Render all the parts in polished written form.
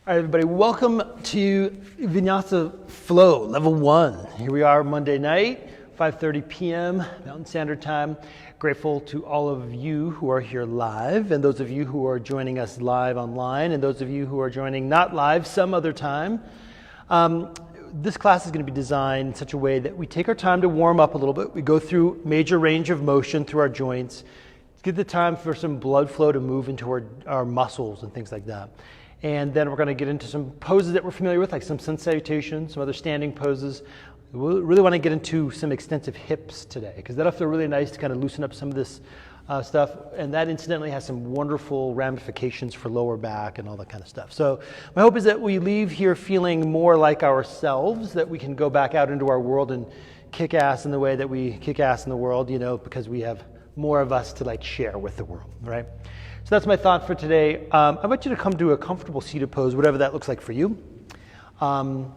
All right, everybody, welcome to Vinyasa Flow, Level 1. Here we are Monday night, 5:30 p.m. Mountain Standard Time. Grateful to all of you who are here live, and those of you who are joining us live online, and those of you who are joining not live some other time. This class is going to be designed in such a way that we take our time to warm up a little bit. We go through major range of motion through our joints, give the time for some blood flow to move into our muscles and things like that. And then we're going to get into some poses that we're familiar with, like some Sun Salutation, some other standing poses. We really want to get into some extensive hips today, because that'll feel really nice to kind of loosen up some of this stuff. And that incidentally has some wonderful ramifications for lower back and all that kind of stuff. So my hope is that we leave here feeling more like ourselves, that we can go back out into our world and kick ass in the way that we kick ass in the world, you know, because we have more of us to like share with the world, right? So that's my thought for today. I want you to come to a comfortable seated pose, whatever that looks like for you. You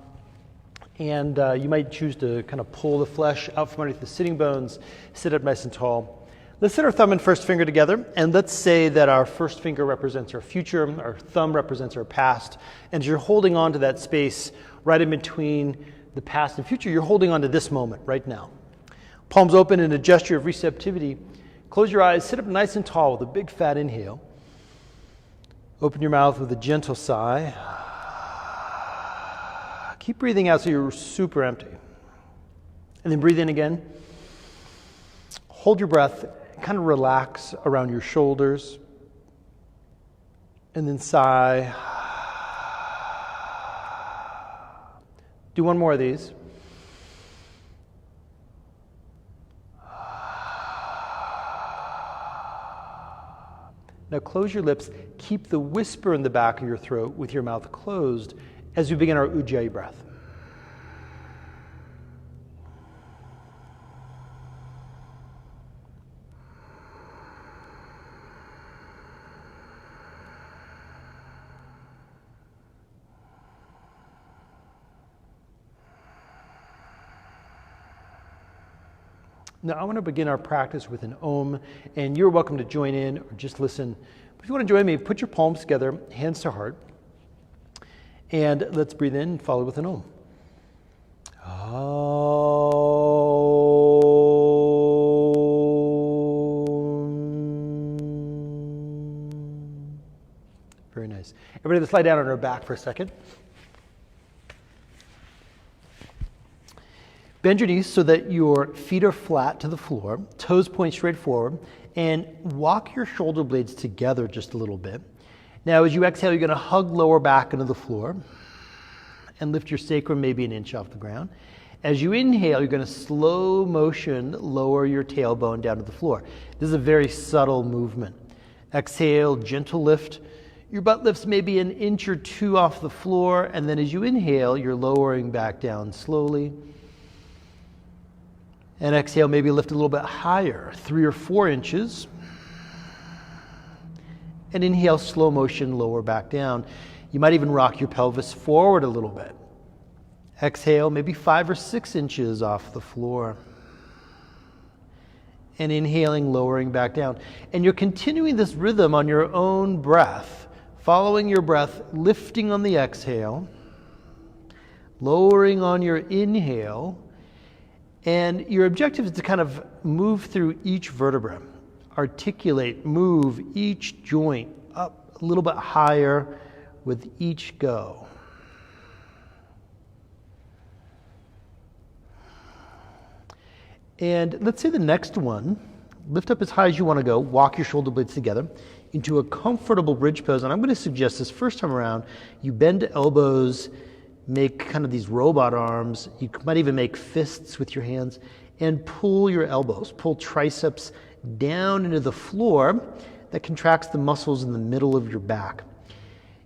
might choose to kind of pull the flesh out from underneath the sitting bones, sit up nice and tall. Let's set our thumb and first finger together, and let's say that our first finger represents our future, our thumb represents our past, and as you're holding on to that space right in between the past and future, you're holding on to this moment right now. Palms open in a gesture of receptivity. Close your eyes, sit up nice and tall with a big fat inhale. Open your mouth with a gentle sigh. Keep breathing out so you're super empty. And then breathe in again. Hold your breath, kind of relax around your shoulders. And then sigh. Do one more of these. Now close your lips, keep the whisper in the back of your throat with your mouth closed as we begin our Ujjayi breath. Now, I want to begin our practice with an Om, and you're welcome to join in or just listen. If you want to join me, put your palms together, hands to heart, and let's breathe in and follow with an Om. Om. Very nice. Everybody, let's lie down on our back for a second. Bend your knees so that your feet are flat to the floor, toes point straight forward, and walk your shoulder blades together just a little bit. Now, as you exhale, you're going to hug lower back into the floor and lift your sacrum maybe an inch off the ground. As you inhale, you're going to slow motion lower your tailbone down to the floor. This is a very subtle movement. Exhale, gentle lift. Your butt lifts maybe an inch or two off the floor, and then as you inhale, you're lowering back down slowly. And exhale, maybe lift a little bit higher, 3 or 4 inches. And inhale, slow motion, lower back down. You might even rock your pelvis forward a little bit. Exhale, maybe 5 or 6 inches off the floor. And inhaling, lowering back down. And you're continuing this rhythm on your own breath, following your breath, lifting on the exhale, lowering on your inhale. And your objective is to kind of move through each vertebra, articulate, move each joint up a little bit higher with each go. And let's say the next one, lift up as high as you want to go, walk your shoulder blades together into a comfortable bridge pose. And I'm going to suggest this first time around, you bend elbows, make kind of these robot arms. You might even make fists with your hands and pull your elbows, pull triceps down into the floor. That contracts the muscles in the middle of your back.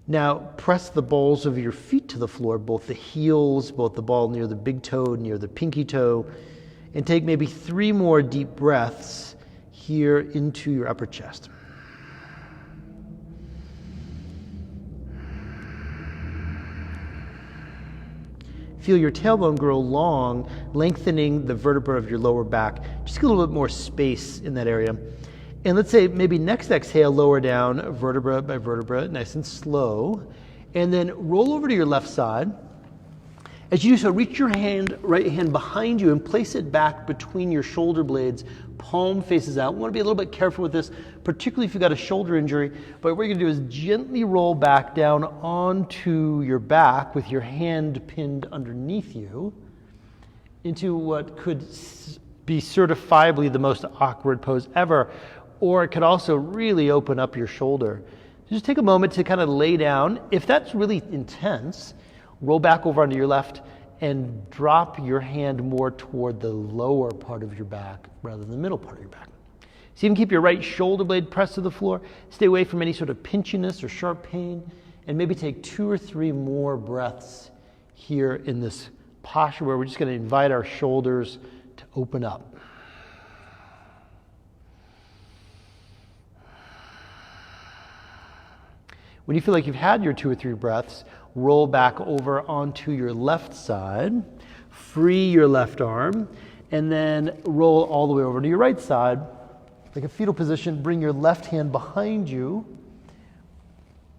Now press the balls of your feet to the floor, both the heels, both the ball near the big toe, near the pinky toe, and take maybe 3 more deep breaths here into your upper chest. Feel your tailbone grow long, lengthening the vertebra of your lower back. Just get a little bit more space in that area. And let's say maybe next exhale, lower down vertebra by vertebra, nice and slow. and then roll over to your left side. As you do so, reach your right hand behind you and place it back between your shoulder blades, palm faces out. We want to be a little bit careful with this, particularly if you've got a shoulder injury. But what you're going to do is gently roll back down onto your back with your hand pinned underneath you into what could be certifiably the most awkward pose ever, or it could also really open up your shoulder. Just take a moment to kind of lay down. If that's really intense, roll back over onto your left and drop your hand more toward the lower part of your back rather than the middle part of your back. So even keep your right shoulder blade pressed to the floor. Stay away from any sort of pinchiness or sharp pain, and maybe take 2 or 3 more breaths here in this posture where we're just going to invite our shoulders to open up. When you feel like you've had your 2 or 3 breaths, roll back over onto your left side, free your left arm, and then roll all the way over to your right side. Like a fetal position, bring your left hand behind you,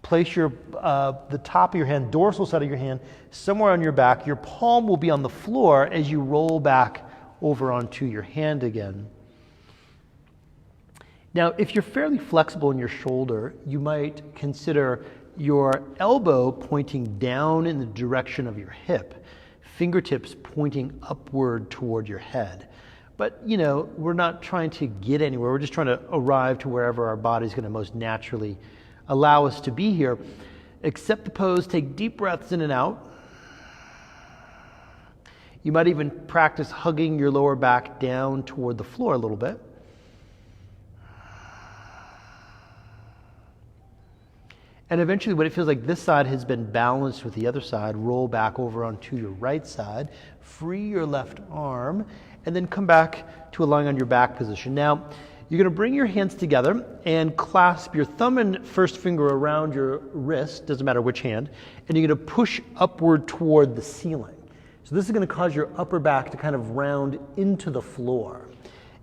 place the top of your hand, dorsal side of your hand, somewhere on your back. Your palm will be on the floor as you roll back over onto your hand again. Now, if you're fairly flexible in your shoulder, you might consider your elbow pointing down in the direction of your hip, fingertips pointing upward toward your head. But, we're not trying to get anywhere. We're just trying to arrive to wherever our body's going to most naturally allow us to be here. Accept the pose, take deep breaths in and out. You might even practice hugging your lower back down toward the floor a little bit. And eventually, when it feels like this side has been balanced with the other side, roll back over onto your right side, free your left arm, and then come back to a lying on your back position. Now, you're going to bring your hands together and clasp your thumb and first finger around your wrist, doesn't matter which hand, and you're going to push upward toward the ceiling. So this is going to cause your upper back to kind of round into the floor.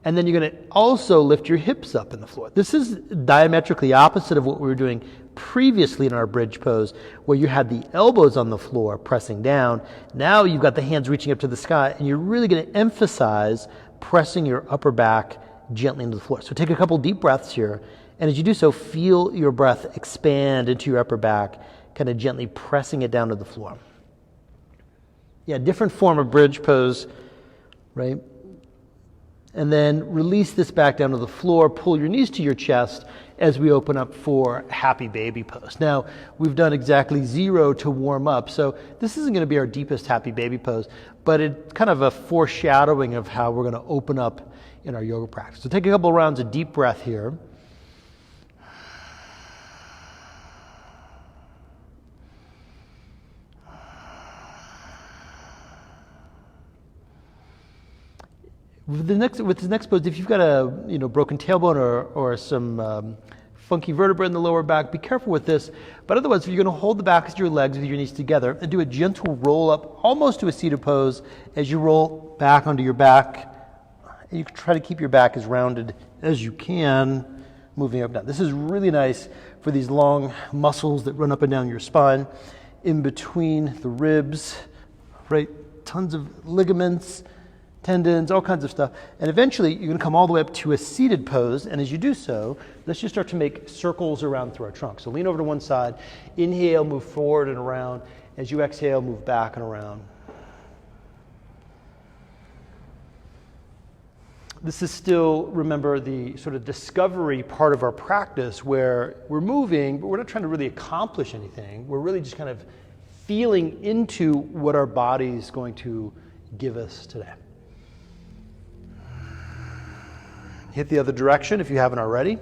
And then you're going to also lift your hips up in the floor. This is diametrically opposite of what we were doing previously in our bridge pose, where you had the elbows on the floor pressing down. Now you've got the hands reaching up to the sky, and you're really going to emphasize pressing your upper back gently into the floor. So take a couple deep breaths here, and as you do so, feel your breath expand into your upper back, kind of gently pressing it down to the floor. Yeah, different form of bridge pose, right? And then release this back down to the floor, pull your knees to your chest as we open up for happy baby pose. Now, we've done exactly 0 to warm up, so this isn't going to be our deepest happy baby pose, but it's kind of a foreshadowing of how we're going to open up in our yoga practice. So take a couple of rounds of deep breath here. With this next pose, if you've got a broken tailbone or some funky vertebra in the lower back, be careful with this. But otherwise, you're going to hold the backs of your legs with your knees together and do a gentle roll up, almost to a seated pose, as you roll back onto your back. And you can try to keep your back as rounded as you can, moving up and down. This is really nice for these long muscles that run up and down your spine, in between the ribs, right? Tons of ligaments, tendons, all kinds of stuff. And eventually, you're going to come all the way up to a seated pose. And as you do so, let's just start to make circles around through our trunk. So lean over to one side. Inhale, move forward and around. As you exhale, move back and around. This is still, remember, the sort of discovery part of our practice where we're moving, but we're not trying to really accomplish anything. We're really just kind of feeling into what our body's going to give us today. Hit the other direction if you haven't already.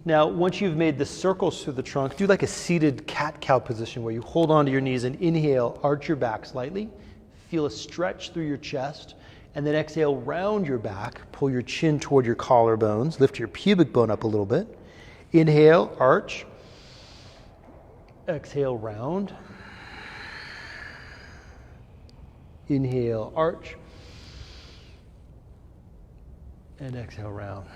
Now, once you've made the circles through the trunk, do like a seated cat-cow position where you hold onto your knees and inhale, arch your back slightly, feel a stretch through your chest, and then exhale, round your back, pull your chin toward your collarbones, lift your pubic bone up a little bit. Inhale, arch. Exhale, round. Inhale, arch. And exhale, round.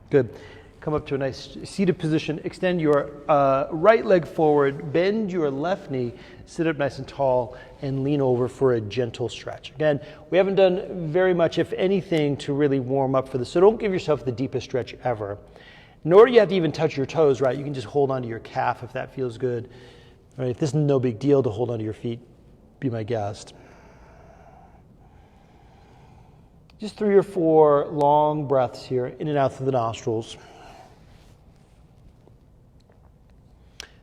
Good. Come up to a nice seated position. Extend your right leg forward. Bend your left knee. Sit up nice and tall and lean over for a gentle stretch. Again, we haven't done very much, if anything, to really warm up for this. So don't give yourself the deepest stretch ever. Nor do you have to even touch your toes, right? You can just hold onto your calf if that feels good. Right? If this is no big deal to hold onto your feet, be my guest. Just 3 or 4 long breaths here, in and out through the nostrils.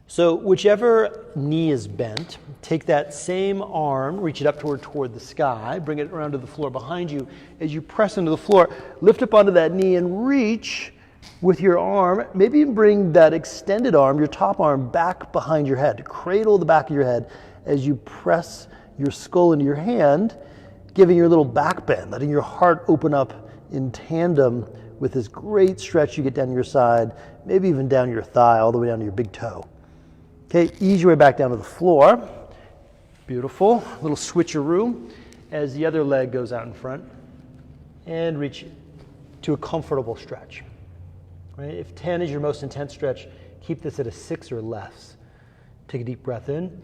So whichever knee is bent, take that same arm, reach it up toward the sky, bring it around to the floor behind you. As you press into the floor, lift up onto that knee and reach with your arm. Maybe even bring that extended arm, your top arm, back behind your head. Cradle the back of your head as you press your skull into your hand, giving your little back bend, letting your heart open up in tandem with this great stretch you get down your side, maybe even down your thigh, all the way down to your big toe. Okay, ease your way back down to the floor. Beautiful. A little switcheroo as the other leg goes out in front. And reach to a comfortable stretch. Right? If 10 is your most intense stretch, keep this at a 6 or less. Take a deep breath in.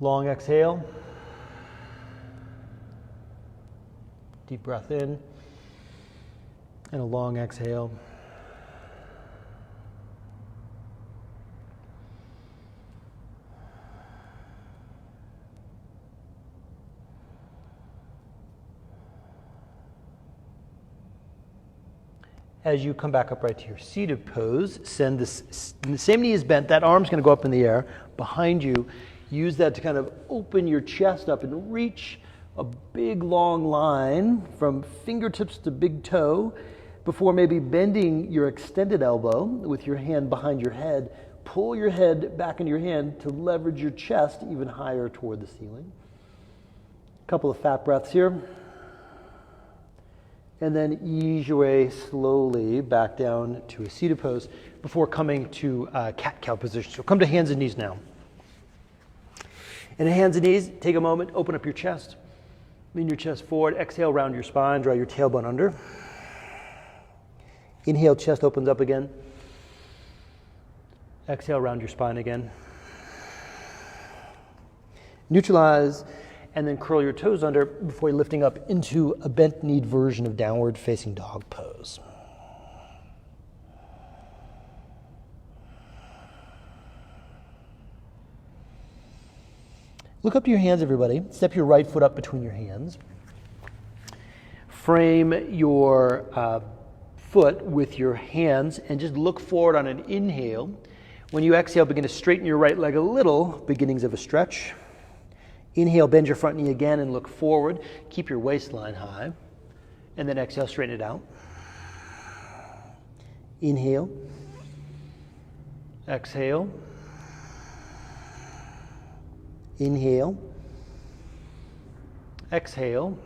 Long exhale. Deep breath in, and a long exhale. As you come back upright to your seated pose, send this, the same knee is bent, that arm's gonna go up in the air behind you. Use that to kind of open your chest up and reach a big long line from fingertips to big toe before maybe bending your extended elbow with your hand behind your head. Pull your head back into your hand to leverage your chest even higher toward the ceiling. A couple of fat breaths here. And then ease your way slowly back down to a seated pose before coming to cat-cow position. So come to hands and knees now. And hands and knees, take a moment, open up your chest. Lean your chest forward, exhale, round your spine, draw your tailbone under. Inhale, chest opens up again. Exhale, round your spine again. Neutralize, and then curl your toes under before lifting up into a bent-kneed version of downward facing dog pose. Look up to your hands, everybody. Step your right foot up between your hands. Frame your foot with your hands and just look forward on an inhale. When you exhale, begin to straighten your right leg a little, beginnings of a stretch. Inhale, bend your front knee again and look forward. Keep your waistline high. And then exhale, straighten it out. Inhale. Exhale. Inhale. Exhale.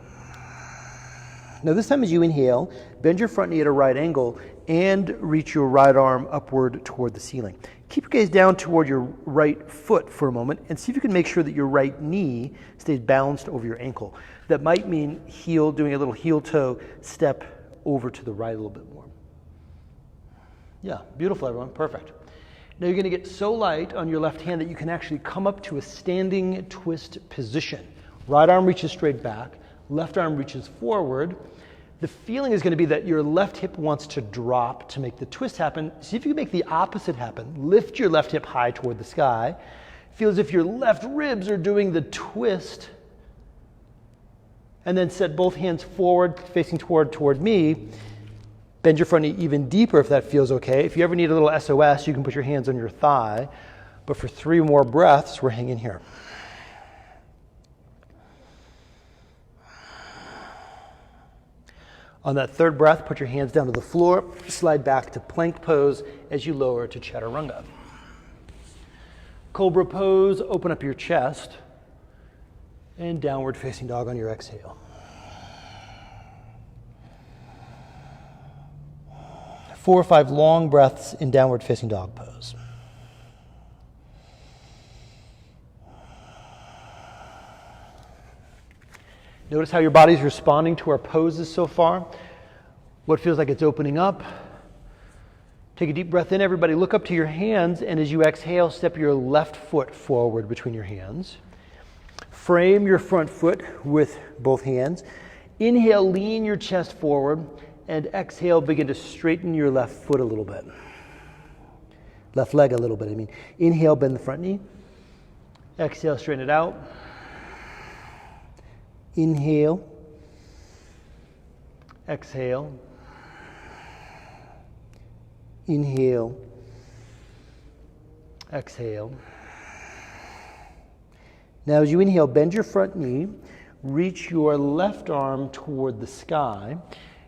Now this time as you inhale, bend your front knee at a right angle and reach your right arm upward toward the ceiling. Keep your gaze down toward your right foot for a moment and see if you can make sure that your right knee stays balanced over your ankle. That might mean doing a little heel toe step over to the right a little bit more. Yeah, beautiful everyone, perfect. Now you're going to get so light on your left hand that you can actually come up to a standing twist position. Right arm reaches straight back, left arm reaches forward. The feeling is going to be that your left hip wants to drop to make the twist happen. See if you can make the opposite happen. Lift your left hip high toward the sky. Feel as if your left ribs are doing the twist. And then set both hands forward, facing toward me. Bend your front knee even deeper if that feels okay. If you ever need a little SOS, you can put your hands on your thigh. But for 3 more breaths, we're hanging here. On that third breath, put your hands down to the floor, slide back to plank pose as you lower to chaturanga. Cobra pose, open up your chest, and downward facing dog on your exhale. 4 or 5 long breaths in downward facing dog pose. Notice how your body's responding to our poses so far. What feels like it's opening up. Take a deep breath in, everybody. Look up to your hands, and as you exhale, step your left foot forward between your hands. Frame your front foot with both hands. Inhale, lean your chest forward, and exhale, begin to straighten your left foot a little bit. Left leg a little bit, I mean. Inhale, bend the front knee. Exhale, straighten it out. Inhale. Exhale. Inhale. Exhale. Now as you inhale, bend your front knee. Reach your left arm toward the sky.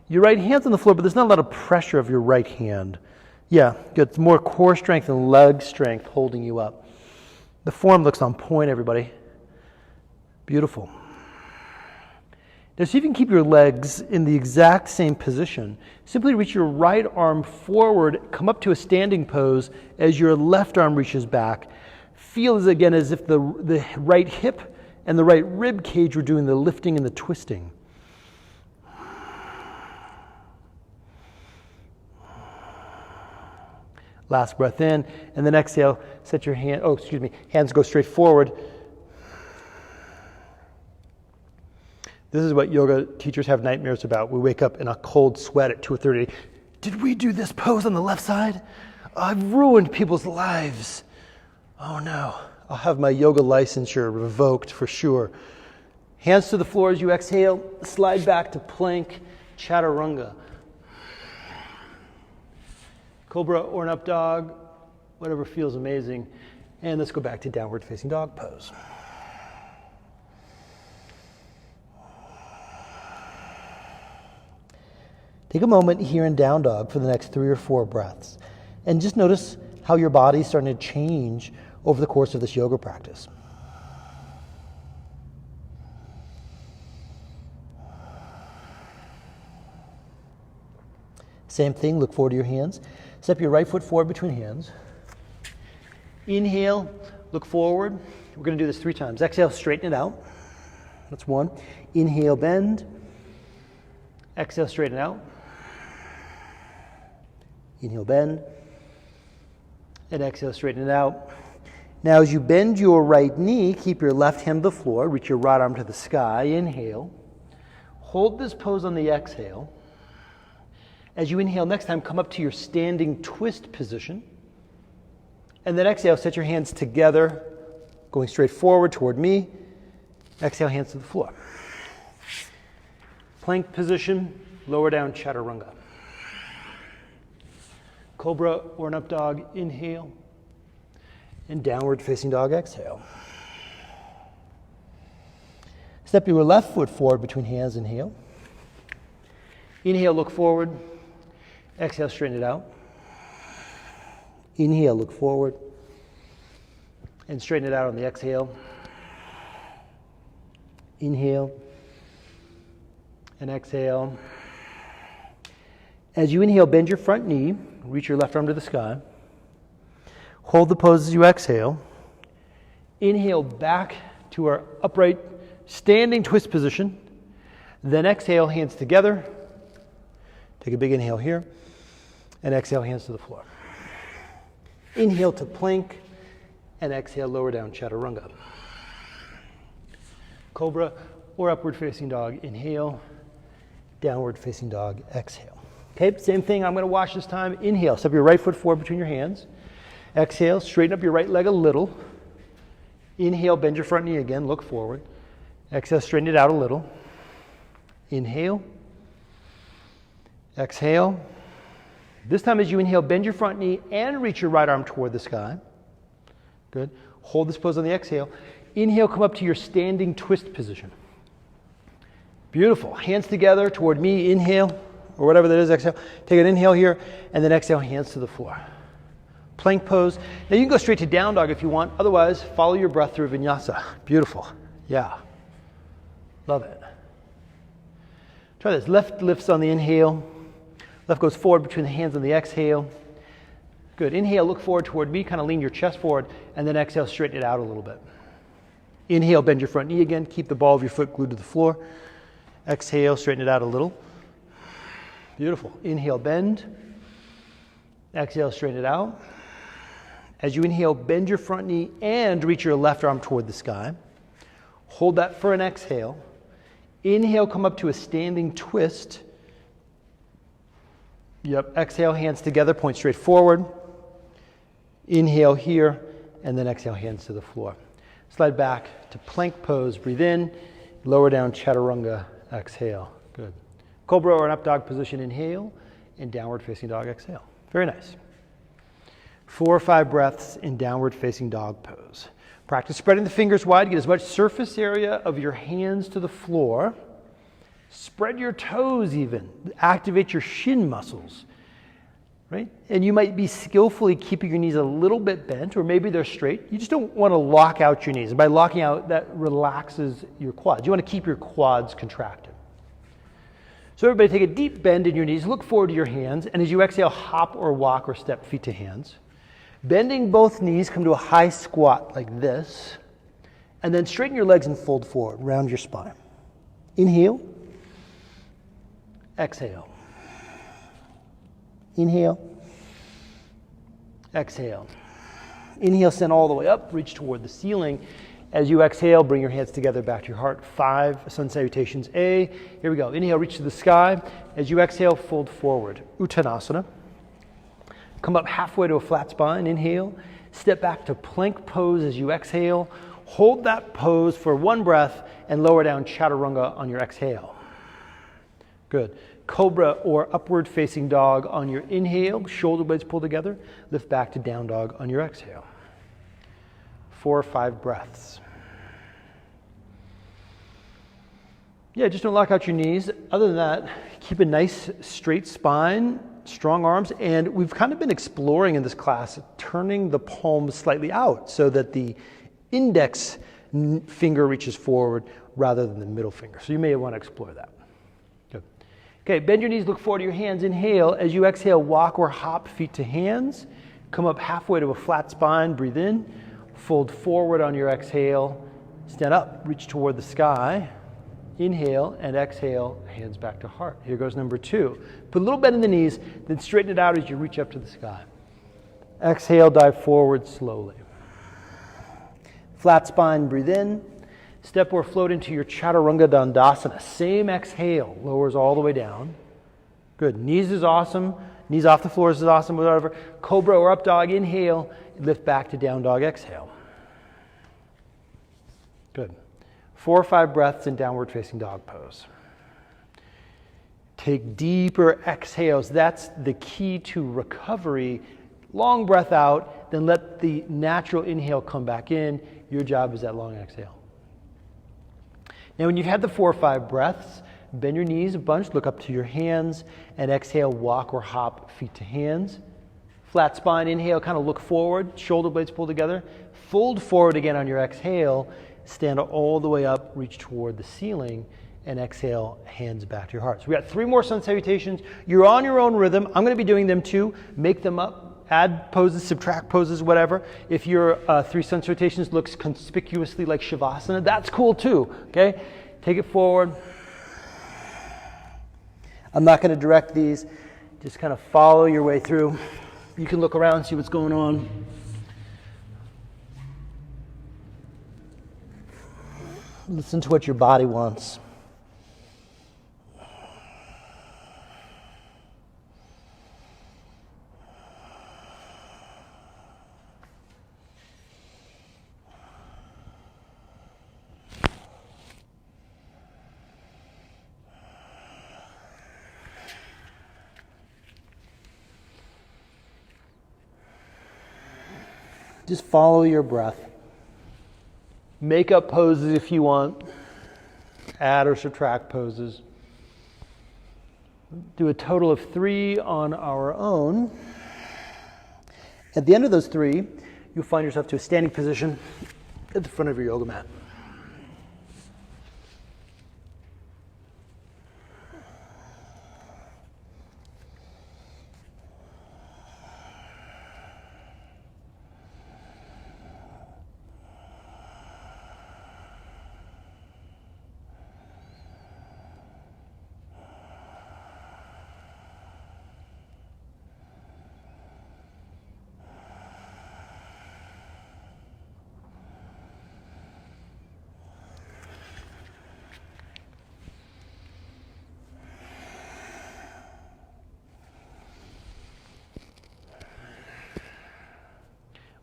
Your right hand's on the floor, but there's not a lot of pressure of your right hand. Yeah, good. It's more core strength and leg strength holding you up. The form looks on point, everybody. Beautiful. Now, see if you can keep your legs in the exact same position. Simply reach your right arm forward, come up to a standing pose as your left arm reaches back. Feel as if the right hip and the right rib cage were doing the lifting and the twisting. Last breath in, and then exhale, set your hands go straight forward. This is what yoga teachers have nightmares about. We wake up in a cold sweat at 2:30. Did we do this pose on the left side? I've ruined people's lives. Oh no, I'll have my yoga licensure revoked for sure. Hands to the floor as you exhale, slide back to plank, chaturanga. Cobra or an up dog, whatever feels amazing. And let's go back to downward facing dog pose. Take a moment here in down dog for the next 3 or 4 breaths. And just notice how your body's starting to change over the course of this yoga practice. Same thing, look forward to your hands. Step your right foot forward between hands. Inhale, look forward. We're going to do this 3 times. Exhale, straighten it out. That's 1. Inhale, bend. Exhale, straighten out. Inhale, bend. And exhale, straighten it out. Now as you bend your right knee, keep your left hand to the floor. Reach your right arm to the sky. Inhale. Hold this pose on the exhale. As you inhale next time, come up to your standing twist position. And then exhale, set your hands together, going straight forward toward me. Exhale, hands to the floor. Plank position, lower down chaturanga. Cobra or an up dog, inhale. And downward facing dog, exhale. Step your left foot forward between hands, inhale. Inhale, look forward. Exhale, straighten it out. Inhale, look forward. And straighten it out on the exhale. Inhale. And exhale. As you inhale, bend your front knee. Reach your left arm to the sky. Hold the pose as you exhale. Inhale back to our upright standing twist position. Then exhale, hands together. Take a big inhale here. And exhale, hands to the floor. Inhale to plank. And exhale, lower down chaturanga. Cobra or upward facing dog, inhale. Downward facing dog, exhale. Okay, same thing. I'm going to watch this time. Inhale, step your right foot forward between your hands. Exhale, straighten up your right leg a little. Inhale, bend your front knee again, look forward. Exhale, straighten it out a little. Inhale. Exhale. This time as you inhale, bend your front knee and reach your right arm toward the sky. Good. Hold this pose on the exhale. Inhale, come up to your standing twist position. Beautiful. Hands together toward me, inhale, or whatever that is, exhale. Take an inhale here, and then exhale, hands to the floor. Plank pose. Now you can go straight to down dog if you want. Otherwise, follow your breath through vinyasa. Beautiful. Yeah. Love it. Try this. Left lifts on the inhale. Left goes forward between the hands on the exhale. Good. Inhale, look forward toward me. Kind of lean your chest forward. And then exhale, straighten it out a little bit. Inhale, bend your front knee again. Keep the ball of your foot glued to the floor. Exhale, straighten it out a little. Beautiful. Inhale, bend. Exhale, straighten it out. As you inhale, bend your front knee and reach your left arm toward the sky. Hold that for an exhale. Inhale, come up to a standing twist. Yep, exhale, hands together, point straight forward. Inhale here, and then exhale, hands to the floor. Slide back to plank pose, breathe in, lower down, chaturanga, exhale. Good. Cobra or an up dog position, inhale, and downward facing dog, exhale. Very nice. 4 or 5 breaths in downward facing dog pose. Practice spreading the fingers wide, get as much surface area of your hands to the floor. Spread your toes even, activate your shin muscles, right? And you might be skillfully keeping your knees a little bit bent, or maybe they're straight. You just don't want to lock out your knees. And by locking out, that relaxes your quads. You want to keep your quads contracted. So everybody take a deep bend in your knees, look forward to your hands, and as you exhale, hop or walk or step feet to hands. Bending both knees, come to a high squat like this, and then straighten your legs and fold forward, round your spine. Inhale. Exhale. Inhale. Exhale. Inhale, send all the way up, reach toward the ceiling. As you exhale, bring your hands together back to your heart. 5 Sun Salutations A. Here we go. Inhale, reach to the sky. As you exhale, fold forward. Uttanasana. Come up halfway to a flat spine. Inhale. Step back to plank pose as you exhale. Hold that pose for 1 breath and lower down chaturanga on your exhale. Good. Cobra or upward facing dog on your inhale. Shoulder blades pull together. Lift back to down dog on your exhale. 4 or 5 breaths. Yeah, just don't lock out your knees. Other than that, keep a nice straight spine, strong arms, and we've kind of been exploring in this class turning the palms slightly out so that the index finger reaches forward rather than the middle finger. So you may want to explore that. Good. Okay, bend your knees, look forward to your hands. Inhale. As you exhale, walk or hop feet to hands. Come up halfway to a flat spine. Breathe in. Fold forward on your exhale. Stand up, reach toward the sky. Inhale and exhale, hands back to heart. Here goes number 2. Put a little bend in the knees, then straighten it out as you reach up to the sky. Exhale, dive forward slowly. Flat spine, breathe in. Step or float into your chaturanga dandasana. Same exhale, lowers all the way down. Good. Knees is awesome. Knees off the floor is awesome, whatever. Cobra or up dog, inhale. Lift back to down dog, exhale. Good. 4 or 5 breaths in downward facing dog pose. Take deeper exhales. That's the key to recovery. Long breath out, then let the natural inhale come back in. Your job is that long exhale. Now, when you've had the 4 or 5 breaths, bend your knees a bunch, look up to your hands, and exhale, walk or hop feet to hands. Flat spine, inhale, kind of look forward, shoulder blades pull together. Fold forward again on your exhale. Stand all the way up, reach toward the ceiling, and exhale, hands back to your heart. So we got 3 more Sun Salutations. You're on your own rhythm. I'm going to be doing them too. Make them up, add poses, subtract poses, whatever. If your 3 Sun Salutations looks conspicuously like Shavasana, that's cool too, okay? Take it forward. I'm not going to direct these. Just kind of follow your way through. You can look around and see what's going on. Listen to what your body wants. Just follow your breath. Make up poses if you want. Add or subtract poses. Do a total of 3 on our own. At the end of those 3, you'll find yourself to a standing position at the front of your yoga mat.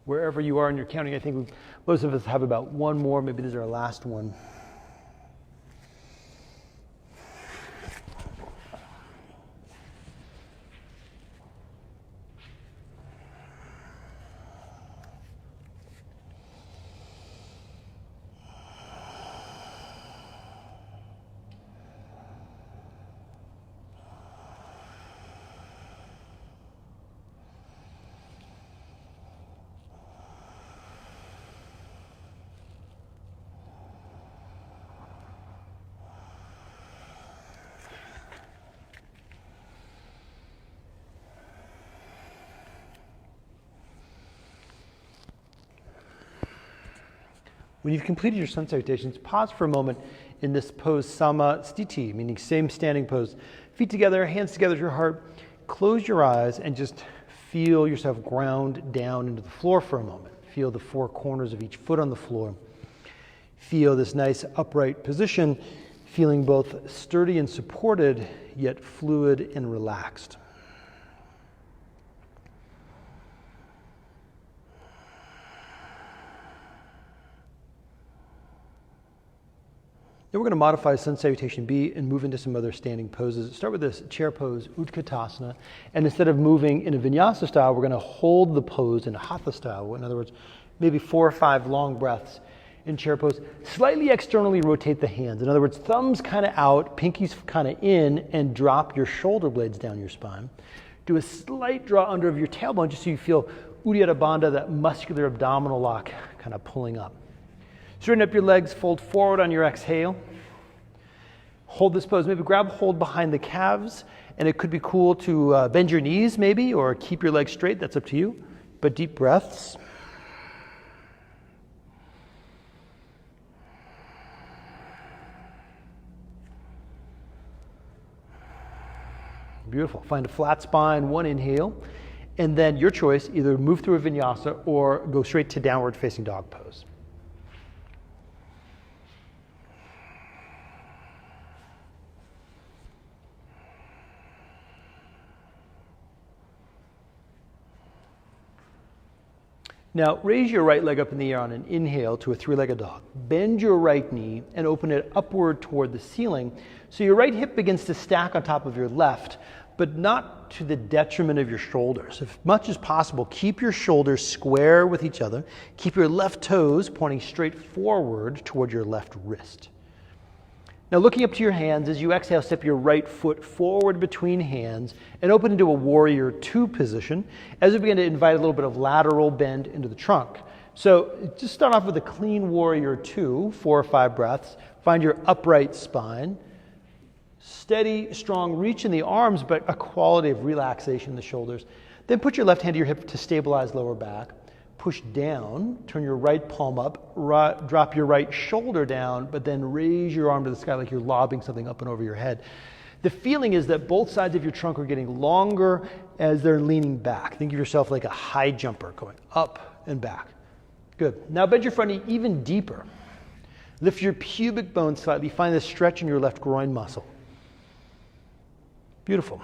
Wherever you are in your counting, I think most of us have about one more. Maybe this is our last one. When you've completed your sun salutations, pause for a moment in this pose Sama Stiti, meaning same standing pose. Feet together, hands together to your heart. Close your eyes and just feel yourself ground down into the floor for a moment. Feel the four corners of each foot on the floor. Feel this nice upright position, feeling both sturdy and supported, yet fluid and relaxed. Then we're going to modify Sun Salutation B and move into some other standing poses. Start with this chair pose, Utkatasana. And instead of moving in a vinyasa style, we're going to hold the pose in a hatha style. In other words, maybe 4 or 5 long breaths in chair pose. Slightly externally rotate the hands. In other words, thumbs kind of out, pinkies kind of in, and drop your shoulder blades down your spine. Do a slight draw under of your tailbone just so you feel Uddiyana Bandha, that muscular abdominal lock kind of pulling up. Straighten up your legs, fold forward on your exhale. Hold this pose, maybe grab hold behind the calves, and it could be cool to bend your knees maybe, or keep your legs straight, that's up to you. But deep breaths. Beautiful. Find a flat spine, one inhale, and then your choice, either move through a vinyasa or go straight to downward facing dog pose. Now, raise your right leg up in the air on an inhale to a 3-legged dog. Bend your right knee and open it upward toward the ceiling. So your right hip begins to stack on top of your left, but not to the detriment of your shoulders. As much as possible, keep your shoulders square with each other. Keep your left toes pointing straight forward toward your left wrist. Now, looking up to your hands, as you exhale, step your right foot forward between hands and open into a warrior 2 position as we begin to invite a little bit of lateral bend into the trunk. So just start off with a clean warrior 2, 4 or 5 breaths. Find your upright spine. Steady, strong reach in the arms, but a quality of relaxation in the shoulders. Then put your left hand to your hip to stabilize lower back. Push down, turn your right palm up, drop your right shoulder down, but then raise your arm to the sky like you're lobbing something up and over your head. The feeling is that both sides of your trunk are getting longer as they're leaning back. Think of yourself like a high jumper going up and back. Good. Now bend your front knee even deeper. Lift your pubic bone slightly. Find the stretch in your left groin muscle. Beautiful.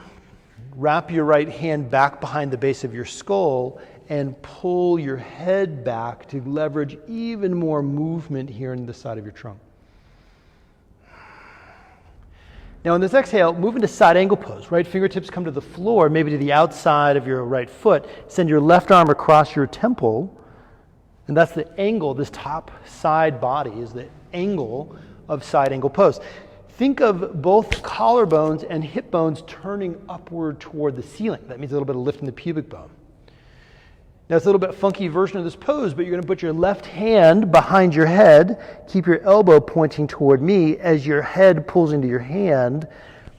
Wrap your right hand back behind the base of your skull and pull your head back to leverage even more movement here in the side of your trunk. Now in this exhale, move into side angle pose. Right fingertips come to the floor, maybe to the outside of your right foot. Send your left arm across your temple, and that's the angle. This top side body is the angle of side angle pose. Think of both collarbones and hip bones turning upward toward the ceiling. That means a little bit of lift in the pubic bone. Now it's a little bit funky version of this pose, but you're going to put your left hand behind your head, keep your elbow pointing toward me. As your head pulls into your hand,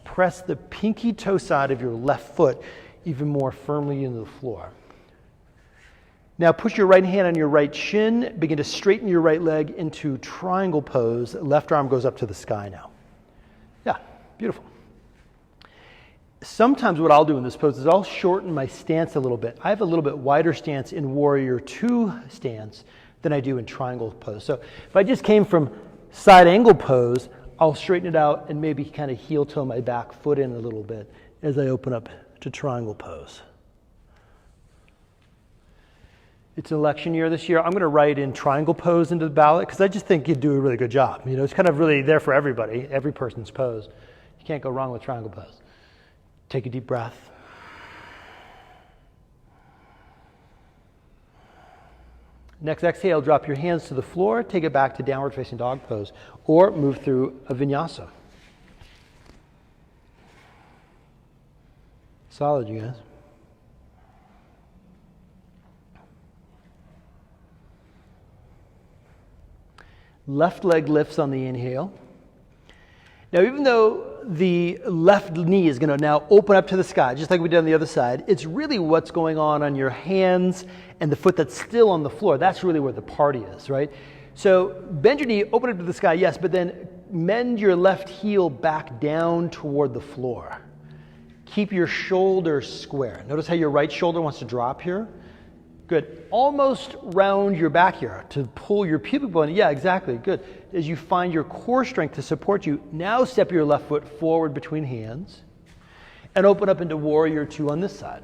press the pinky toe side of your left foot even more firmly into the floor. Now push your right hand on your right shin, begin to straighten your right leg into triangle pose. Left arm goes up to the sky now. Yeah, beautiful. Sometimes what I'll do in this pose is I'll shorten my stance a little bit. I have a little bit wider stance in warrior 2 stance than I do in triangle pose. So if I just came from side angle pose, I'll straighten it out and maybe kind of heel toe my back foot in a little bit as I open up to triangle pose. It's an election year this year. I'm going to write in triangle pose into the ballot because I just think you'd do a really good job. You know, it's kind of really there for everybody, every person's pose. You can't go wrong with triangle pose. Take a deep breath. Next exhale, drop your hands to the floor, take it back to downward facing dog pose, or move through a vinyasa. Solid, you guys. Left leg lifts on the inhale. Now, even though the left knee is going to now open up to the sky, just like we did on the other side, it's really what's going on your hands and the foot that's still on the floor. That's really where the party is, right? So bend your knee, open up to the sky, yes, but then mend your left heel back down toward the floor. Keep your shoulders square. Notice how your right shoulder wants to drop here. Good. Almost round your back here to pull your pubic bone. Yeah, exactly. Good. As you find your core strength to support you, now step your left foot forward between hands and open up into Warrior Two on this side.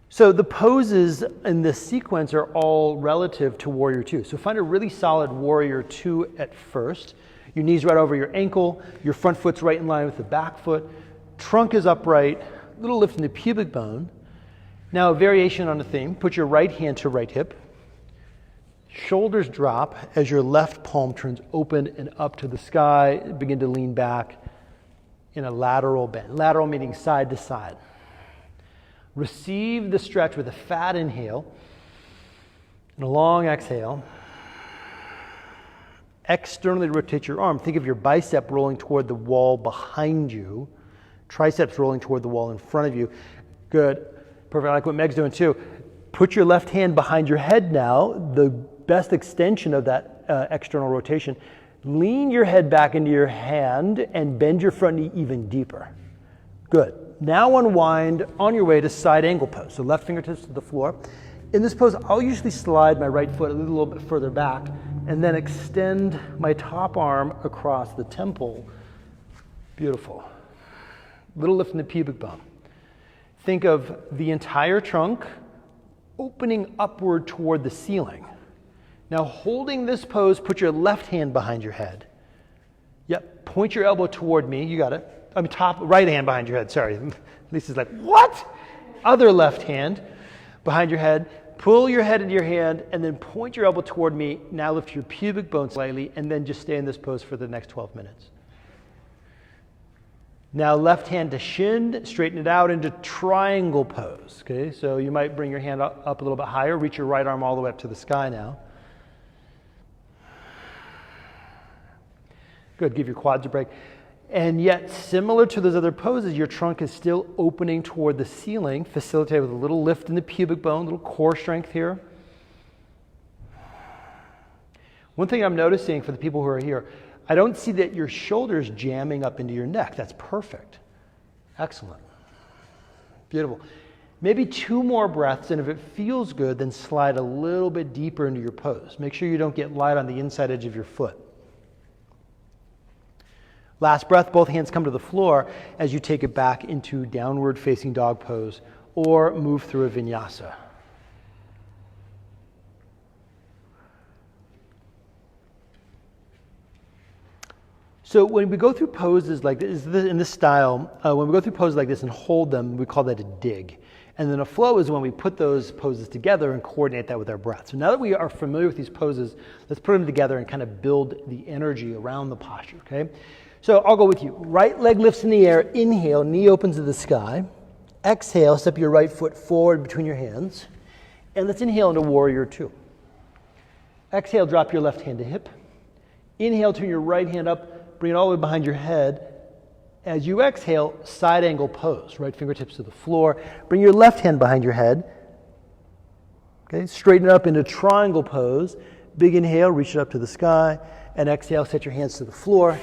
So the poses in this sequence are all relative to Warrior Two. So find a really solid Warrior Two at first. Your knees right over your ankle, your front foot's right in line with the back foot, trunk is upright, little lift in the pubic bone. Now, a variation on the theme. Put your right hand to right hip. Shoulders drop as your left palm turns open and up to the sky. Begin to lean back in a lateral bend. Lateral meaning side to side. Receive the stretch with a fat inhale and a long exhale. Externally rotate your arm. Think of your bicep rolling toward the wall behind you. Triceps rolling toward the wall in front of you. Good. Perfect, I like what Meg's doing too. Put your left hand behind your head now, the best extension of that external rotation. Lean your head back into your hand and bend your front knee even deeper. Good. Now unwind on your way to side angle pose. So left fingertips to the floor. In this pose, I'll usually slide my right foot a little bit further back and then extend my top arm across the temple. Beautiful. Little lift in the pubic bone. Think of the entire trunk opening upward toward the ceiling. Now, holding this pose, put your left hand behind your head. Yep, point your elbow toward me. You got it. Right hand behind your head. Sorry. Lisa's like, what? Other left hand behind your head. Pull your head into your hand and then point your elbow toward me. Now lift your pubic bone slightly and then just stay in this pose for the next 12 minutes. Now left hand to shin, straighten it out into triangle pose. Okay, so you might bring your hand up a little bit higher, reach your right arm all the way up to the sky now. Good, give your quads a break. And yet, similar to those other poses, your trunk is still opening toward the ceiling, facilitated with a little lift in the pubic bone, a little core strength here. One thing I'm noticing for the people who are here, I don't see that your shoulders jamming up into your neck. That's perfect. Excellent. Beautiful. Maybe 2 more breaths, and if it feels good, then slide a little bit deeper into your pose. Make sure you don't get light on the inside edge of your foot. Last breath, both hands come to the floor as you take it back into downward facing dog pose or move through a vinyasa. So when we go through poses like this, in this style, when we go through poses like this and hold them, we call that a dig. And then a flow is when we put those poses together and coordinate that with our breath. So now that we are familiar with these poses, let's put them together and kind of build the energy around the posture, okay? So I'll go with you. Right leg lifts in the air. Inhale, knee opens to the sky. Exhale, step your right foot forward between your hands. And let's inhale into Warrior Two. Exhale, drop your left hand to hip. Inhale, turn your right hand up, bring it all the way behind your head. As you exhale, side angle pose, right fingertips to the floor. Bring your left hand behind your head. Okay, straighten it up into triangle pose. Big inhale, reach it up to the sky. And exhale, set your hands to the floor.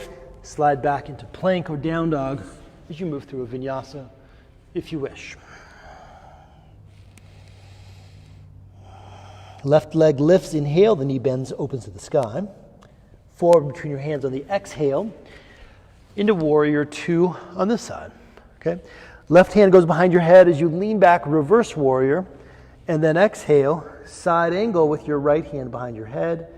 Slide back into plank or down dog as you move through a vinyasa, if you wish. Left leg lifts, inhale, the knee bends, opens to the sky. Forward between your hands on the exhale, into Warrior Two on this side. Okay. Left hand goes behind your head as you lean back, reverse warrior. And then exhale, side angle with your right hand behind your head.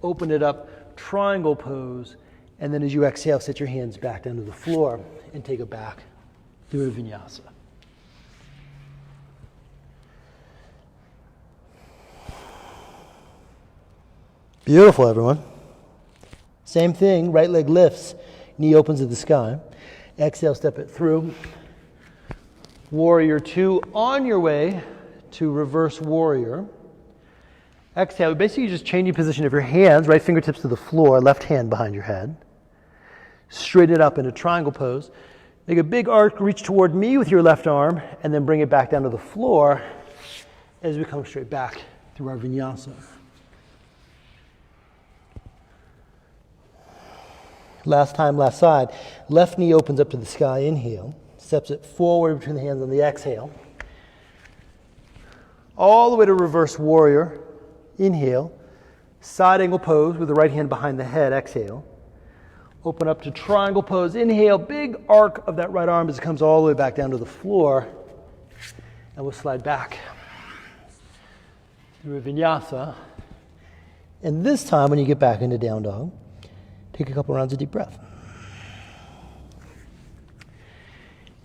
Open it up, triangle pose. And then as you exhale, set your hands back down to the floor and take it back through a vinyasa. Beautiful, everyone. Same thing, right leg lifts, knee opens to the sky. Exhale, step it through. Warrior two, on your way to reverse warrior. Exhale, basically just changing position of your hands, right fingertips to the floor, left hand behind your head. Straighten it up into triangle pose. Make a big arc, reach toward me with your left arm, and then bring it back down to the floor as we come straight back through our vinyasa. Last time, last side. Left knee opens up to the sky, inhale. Steps it forward between the hands on the exhale. All the way to reverse warrior, inhale. Side angle pose with the right hand behind the head, exhale. Open up to triangle pose, inhale. Big arc of that right arm as it comes all the way back down to the floor. And we'll slide back through a vinyasa. And this time, when you get back into down dog, take a couple rounds of deep breath.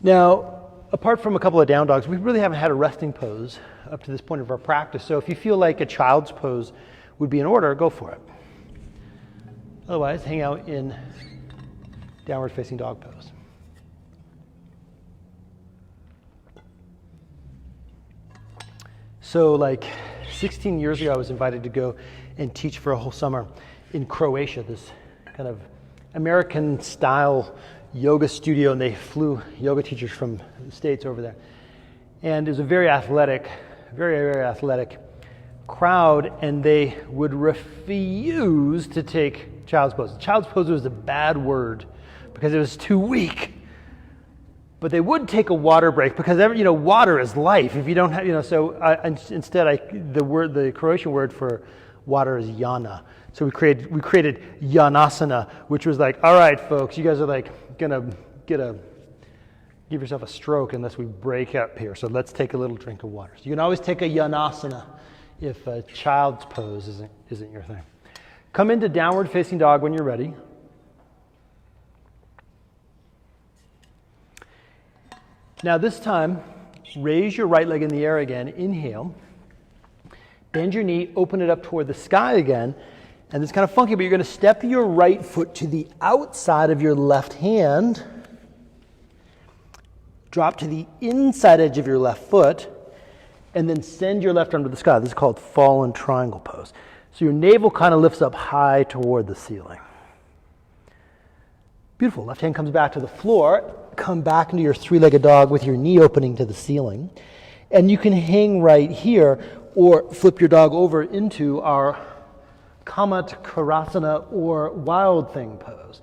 Now, apart from a couple of down dogs, we really haven't had a resting pose up to this point of our practice. So if you feel like a child's pose would be in order, go for it. Otherwise, hang out in downward facing dog pose. So like 16 years ago, I was invited to go and teach for a whole summer in Croatia, this kind of American-style yoga studio, and they flew yoga teachers from the States over there. And it was a very athletic, very athletic crowd, and they would refuse to take child's pose. Child's pose was a bad word because it was too weak. But they would take a water break because water is life. If you don't have, instead, the Croatian word for water is yana. So we created yanasana, which was like, all right, folks, you guys are like gonna give yourself a stroke unless we break up here. So let's take a little drink of water. So you can always take a yanasana if a child's pose isn't your thing. Come into downward facing dog when you're ready. Now this time, raise your right leg in the air again. Inhale. Bend your knee, open it up toward the sky again. And it's kind of funky, but you're going to step your right foot to the outside of your left hand. Drop to the inside edge of your left foot. And then send your left arm to the sky. This is called fallen triangle pose. So your navel kind of lifts up high toward the ceiling. Beautiful. Left hand comes back to the floor. Come back into your three-legged dog with your knee opening to the ceiling. And you can hang right here or flip your dog over into our Kamatkarasana or wild thing pose.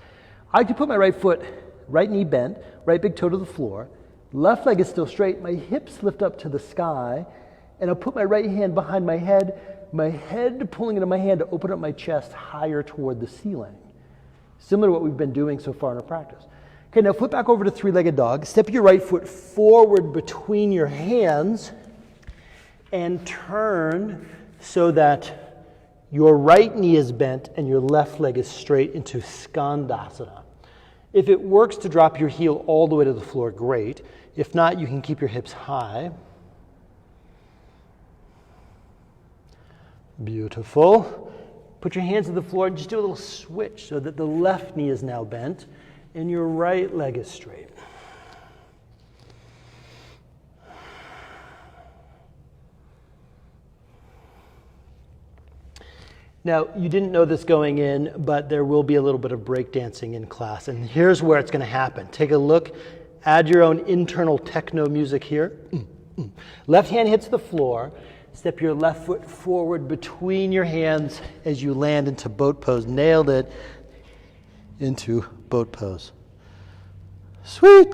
I like to put my right foot, right knee bent, right big toe to the floor. Left leg is still straight. My hips lift up to the sky. And I'll put my right hand behind my head pulling into my hand to open up my chest higher toward the ceiling. Similar to what we've been doing so far in our practice. Okay, now flip back over to three-legged dog. Step your right foot forward between your hands and turn so that your right knee is bent and your left leg is straight into Skandasana. If it works to drop your heel all the way to the floor, great. If not, you can keep your hips high. Beautiful. Put your hands to the floor and just do a little switch so that the left knee is now bent and your right leg is straight. Now, you didn't know this going in, but there will be a little bit of breakdancing in class, and here's where it's going to happen. Take a look. Add your own internal techno music here. Left hand hits the floor. Step your left foot forward between your hands as you land into boat pose. Nailed it into boat pose. Sweet.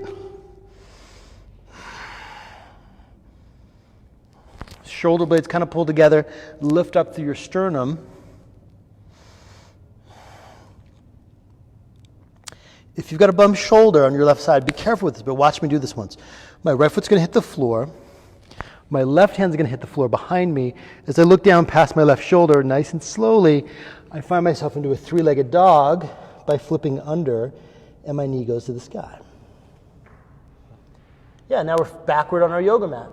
Shoulder blades kind of pull together. Lift up through your sternum. If you've got a bum shoulder on your left side, be careful with this, but watch me do this once. My right foot's going to hit the floor. My left hand's going to hit the floor behind me. As I look down past my left shoulder, nice and slowly, I find myself into a three-legged dog by flipping under, and my knee goes to the sky. Yeah, now we're backward on our yoga mat.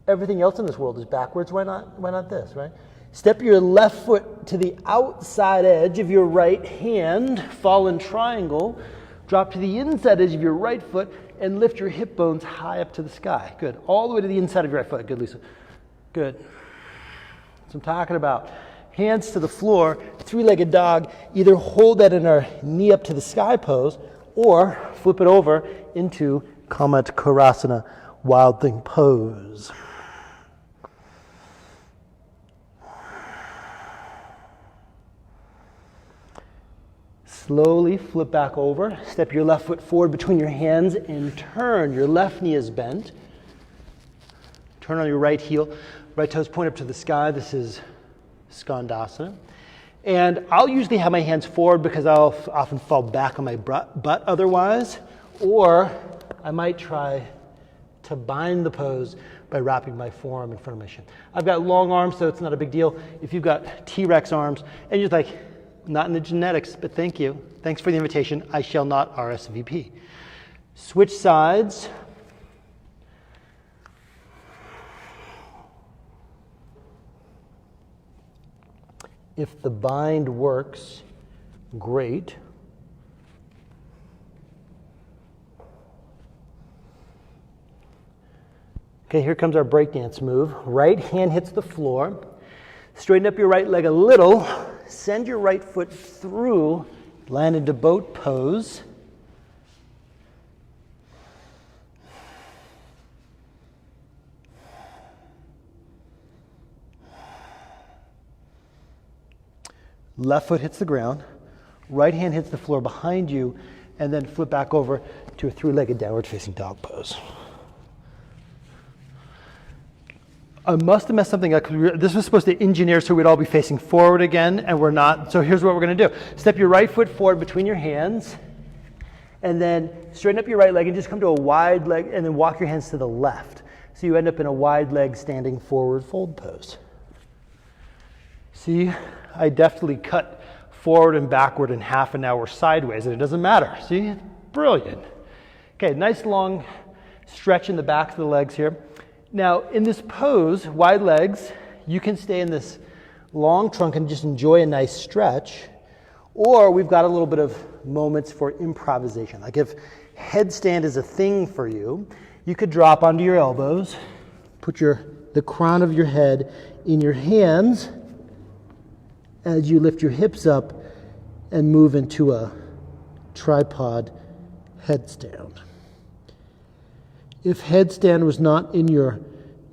Everything else in this world is backwards. Why not this, right? Step your left foot to the outside edge of your right hand, fall in triangle, drop to the inside edge of your right foot, and lift your hip bones high up to the sky. Good. All the way to the inside of your right foot. Good, Lisa. Good. That's what I'm talking about. Hands to the floor, three-legged dog. Either hold that in our knee up to the sky pose, or flip it over into Kamatkarasana, wild thing pose. Slowly flip back over. Step your left foot forward between your hands and turn. Your left knee is bent. Turn on your right heel. Right toes point up to the sky. This is Skandasana. And I'll usually have my hands forward because I'll often fall back on my butt otherwise. Or I might try to bind the pose by wrapping my forearm in front of my shin. I've got long arms, so it's not a big deal. If you've got T-Rex arms and you're like, not in the genetics, but thank you. Thanks for the invitation. I shall not RSVP. Switch sides. If the bind works, great. Okay, here comes our breakdance move. Right hand hits the floor. Straighten up your right leg a little. Send your right foot through, land into boat pose. Left foot hits the ground. Right hand hits the floor behind you, and then flip back over to a three-legged downward facing dog pose. I must have messed something up because this was supposed to engineer so we'd all be facing forward again, and we're not. So here's what we're going to do. Step your right foot forward between your hands, and then straighten up your right leg and just come to a wide leg, and then walk your hands to the left. So you end up in a wide leg standing forward fold pose. See, I deftly cut forward and backward in half an hour sideways, and it doesn't matter. See, brilliant. Okay, nice long stretch in the back of the legs here. Now, in this pose, wide legs, you can stay in this long trunk and just enjoy a nice stretch, or we've got a little bit of moments for improvisation. Like if headstand is a thing for you, you could drop onto your elbows, put the crown of your head in your hands as you lift your hips up and move into a tripod headstand. If headstand was not in your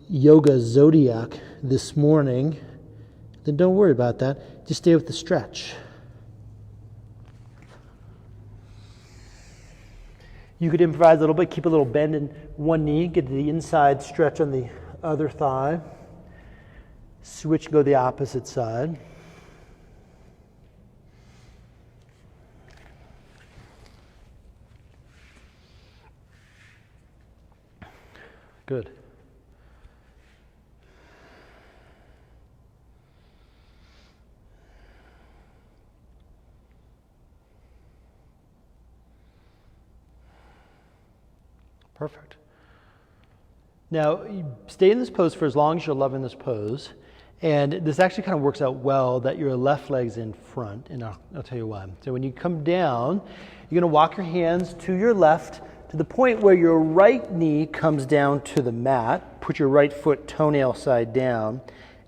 yoga zodiac this morning, then don't worry about that. Just stay with the stretch. You could improvise a little bit, keep a little bend in one knee, get to the inside stretch on the other thigh. Switch, go the opposite side. Good. Perfect. Now, you stay in this pose for as long as you're loving this pose. And this actually kind of works out well that your left leg's in front. And I'll tell you why. So when you come down, you're going to walk your hands to your left to the point where your right knee comes down to the mat. Put your right foot toenail side down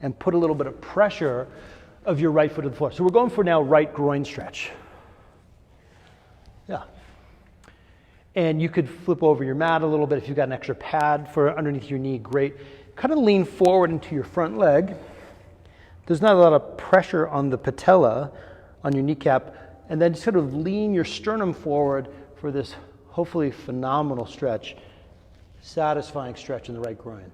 and put a little bit of pressure of your right foot to the floor. So we're going for now right groin stretch. Yeah. And you could flip over your mat a little bit if you've got an extra pad for underneath your knee, great. Kind of lean forward into your front leg. There's not a lot of pressure on the patella, on your kneecap, and then sort of lean your sternum forward for this hopefully phenomenal stretch, satisfying stretch in the right groin.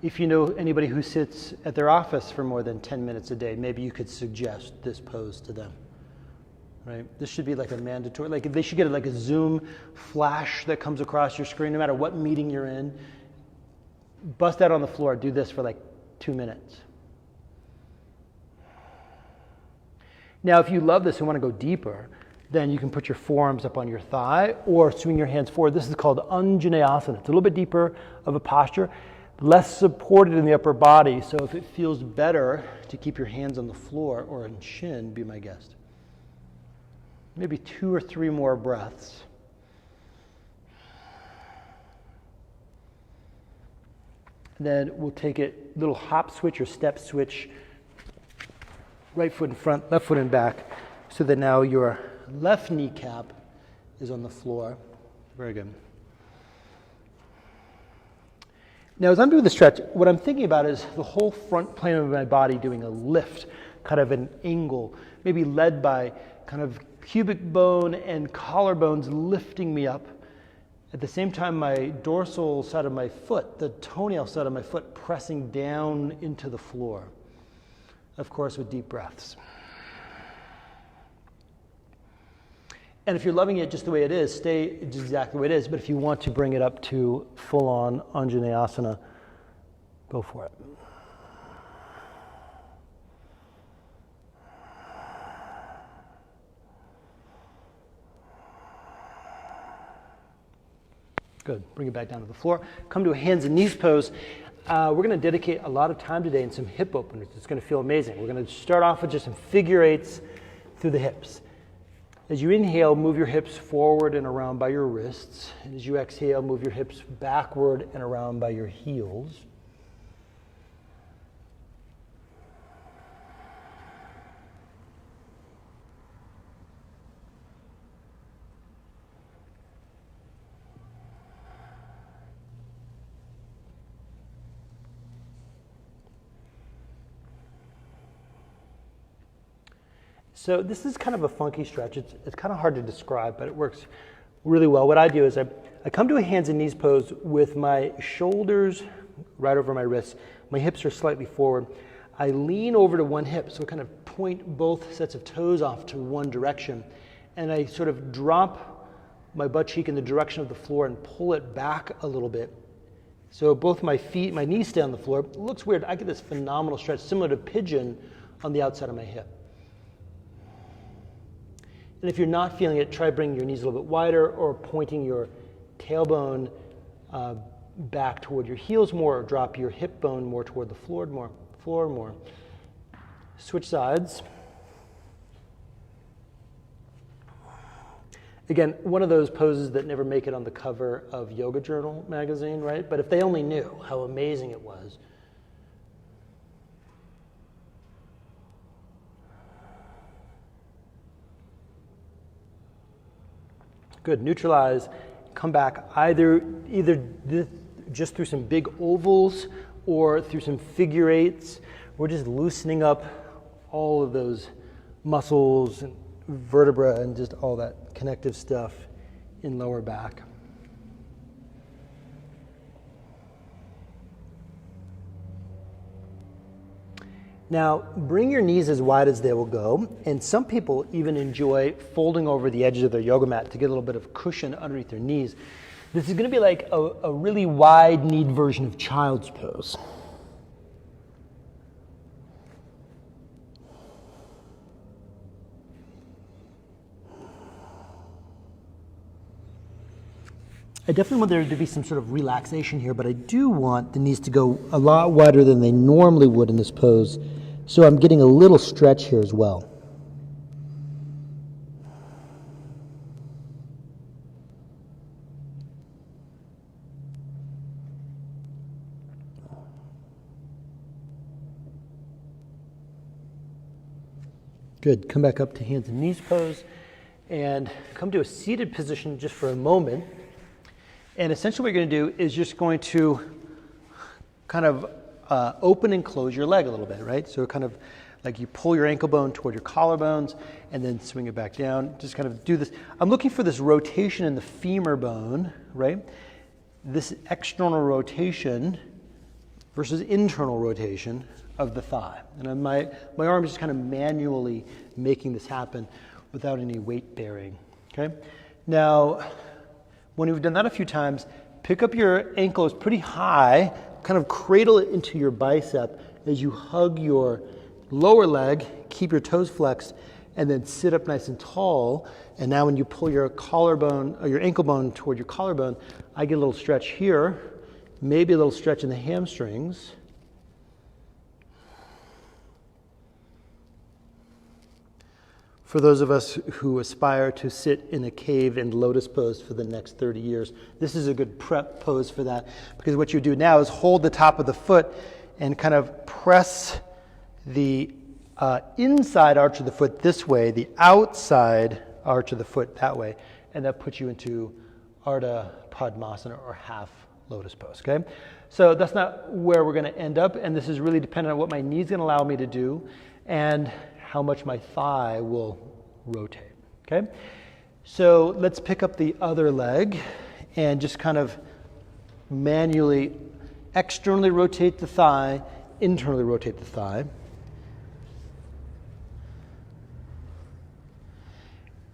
If you know anybody who sits at their office for more than 10 minutes a day, maybe you could suggest this pose to them. right? This should be like a mandatory, like they should get like a Zoom flash that comes across your screen no matter what meeting you're in. Bust out on the floor, do this for like 2 minutes. Now, if you love this and want to go deeper, then you can put your forearms up on your thigh or swing your hands forward. This is called Anjaneyasana. It's a little bit deeper of a posture, less supported in the upper body. So if it feels better to keep your hands on the floor or on shin, be my guest. Maybe 2 or 3 more breaths. Then we'll take it, little hop switch or step switch, right foot in front, left foot in back, so that now your left kneecap is on the floor. Very good. Now, as I'm doing the stretch, what I'm thinking about is the whole front plane of my body doing a lift, kind of an angle, maybe led by kind of pubic bone and collarbones lifting me up. At the same time, my dorsal side of my foot, the toenail side of my foot, pressing down into the floor. Of course, with deep breaths. And if you're loving it just the way it is, stay just exactly the way it is. But if you want to bring it up to full-on Anjaneyasana, go for it. Good. Bring it back down to the floor. Come to a hands and knees pose. We're going to dedicate a lot of time today in some hip openers. It's going to feel amazing. We're going to start off with just some figure eights through the hips. As you inhale, move your hips forward and around by your wrists. And as you exhale, move your hips backward and around by your heels. So this is kind of a funky stretch. It's kind of hard to describe, but it works really well. What I do is I come to a hands and knees pose with my shoulders right over my wrists. My hips are slightly forward. I lean over to one hip, so I kind of point both sets of toes off to one direction. And I sort of drop my butt cheek in the direction of the floor and pull it back a little bit. So both my feet, my knees stay on the floor. It looks weird. I get this phenomenal stretch, similar to pigeon on the outside of my hip. And if you're not feeling it, try bringing your knees a little bit wider or pointing your tailbone back toward your heels more, or drop your hip bone more toward the floor more. Switch sides. Again, one of those poses that never make it on the cover of Yoga Journal magazine, right? But if they only knew how amazing it was. Good. Neutralize. Come back either just through some big ovals or through some figure eights. We're just loosening up all of those muscles and vertebra and just all that connective stuff in lower back. Now, bring your knees as wide as they will go, and some people even enjoy folding over the edges of their yoga mat to get a little bit of cushion underneath their knees. This is going to be like a really wide-kneed version of child's pose. I definitely want there to be some sort of relaxation here, but I do want the knees to go a lot wider than they normally would in this pose. So I'm getting a little stretch here as well. Good. Come back up to hands and knees pose and come to a seated position just for a moment. And essentially what you're going to do is just going to kind of open and close your leg a little bit, right? So kind of like you pull your ankle bone toward your collarbones and then swing it back down. Just kind of do this. I'm looking for this rotation in the femur bone, right? This external rotation versus internal rotation of the thigh. And my arm is just kind of manually making this happen without any weight bearing, okay? Now, when you've done that a few times, pick up your ankles pretty high, kind of cradle it into your bicep as you hug your lower leg, keep your toes flexed, and then sit up nice and tall. And now when you pull your collarbone or your ankle bone toward your collarbone, I get a little stretch here, maybe a little stretch in the hamstrings. For those of us who aspire to sit in a cave in lotus pose for the next 30 years, this is a good prep pose for that, because what you do now is hold the top of the foot and kind of press the inside arch of the foot this way, the outside arch of the foot that way, and that puts you into Ardha Padmasana, or half lotus pose, okay? So that's not where we're going to end up, and this is really dependent on what my knee's going to allow me to do and how much my thigh will rotate, okay? So let's pick up the other leg and just kind of manually externally rotate the thigh, internally rotate the thigh.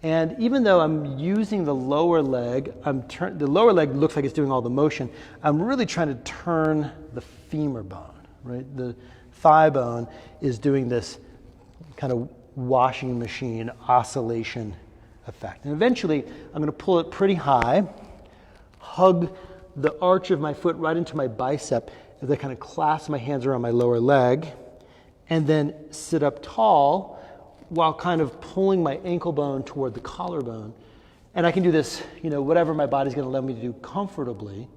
And even though I'm using the lower leg, the lower leg looks like it's doing all the motion, I'm really trying to turn the femur bone, right? The thigh bone is doing this kind of washing machine oscillation effect. And eventually, I'm going to pull it pretty high, hug the arch of my foot right into my bicep as I kind of clasp my hands around my lower leg, and then sit up tall while kind of pulling my ankle bone toward the collarbone. And I can do this, whatever my body's going to let me do comfortably.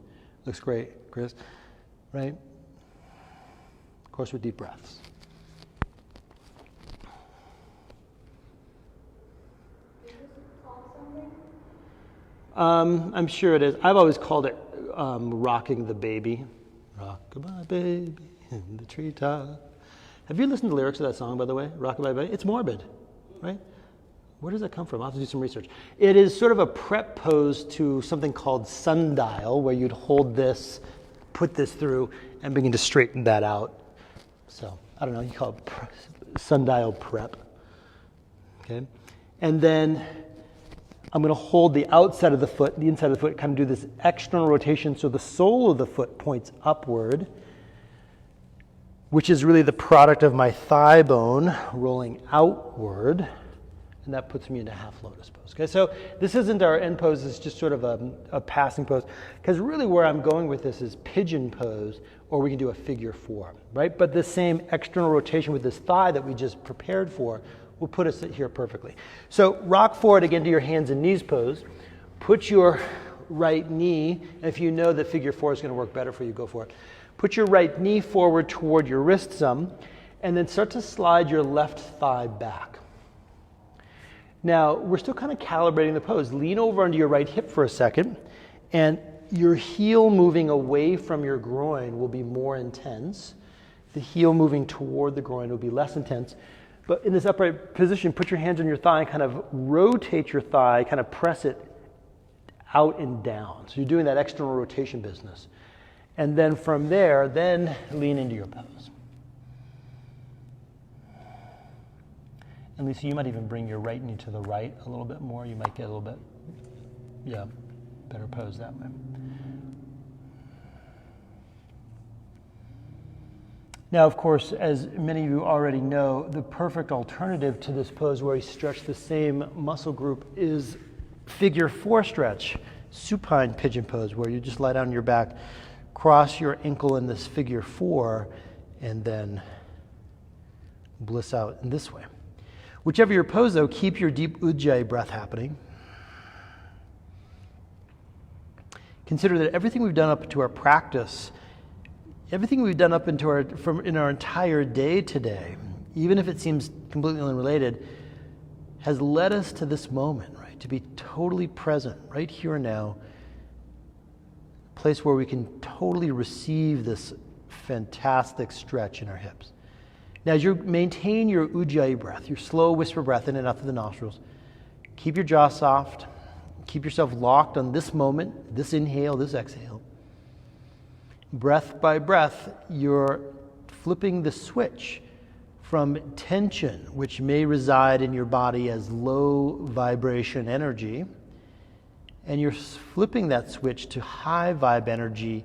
Looks great, Chris, right? Of course, with deep breaths. I'm sure it is. I've always called it rocking the baby. Rock-a-bye baby in the treetop. Have you listened to the lyrics of that song, by the way? Rock-a-bye baby? It's morbid, right? Where does that come from? I'll have to do some research. It is sort of a prep pose to something called sundial, where you'd hold this, put this through, and begin to straighten that out. So, I don't know, you call it sundial prep. Okay? And then I'm going to hold the outside of the foot, the inside of the foot, kind of do this external rotation so the sole of the foot points upward, which is really the product of my thigh bone rolling outward, and that puts me into half lotus pose. Okay, so this isn't our end pose, it's just sort of a passing pose, because really where I'm going with this is pigeon pose, or we can do a figure four, right? But the same external rotation with this thigh that we just prepared for will put us here perfectly. So rock forward again to your hands and knees pose. Put your right knee, and if you know that figure four is going to work better for you, go for it. Put your right knee forward toward your wrist some, and then start to slide your left thigh back. Now, we're still kind of calibrating the pose. Lean over onto your right hip for a second, and your heel moving away from your groin will be more intense. The heel moving toward the groin will be less intense. But in this upright position, put your hands on your thigh and kind of rotate your thigh, kind of press it out and down. So you're doing that external rotation business. And then from there, then lean into your pose. And Lisa, you might even bring your right knee to the right a little bit more. You might get a little bit, better pose that way. Now, of course, as many of you already know, the perfect alternative to this pose where you stretch the same muscle group is figure four stretch, supine pigeon pose, where you just lie down on your back, cross your ankle in this figure four, and then bliss out in this way. Whichever your pose, though, keep your deep ujjayi breath happening. Consider that everything we've done up to our practice, everything we've done up into in our entire day today, even if it seems completely unrelated, has led us to this moment, right? To be totally present, right here and now, a place where we can totally receive this fantastic stretch in our hips. Now, as you maintain your ujjayi breath, your slow whisper breath in and out through the nostrils, keep your jaw soft, keep yourself locked on this moment, this inhale, this exhale. Breath by breath, you're flipping the switch from tension, which may reside in your body as low vibration energy, and you're flipping that switch to high vibe energy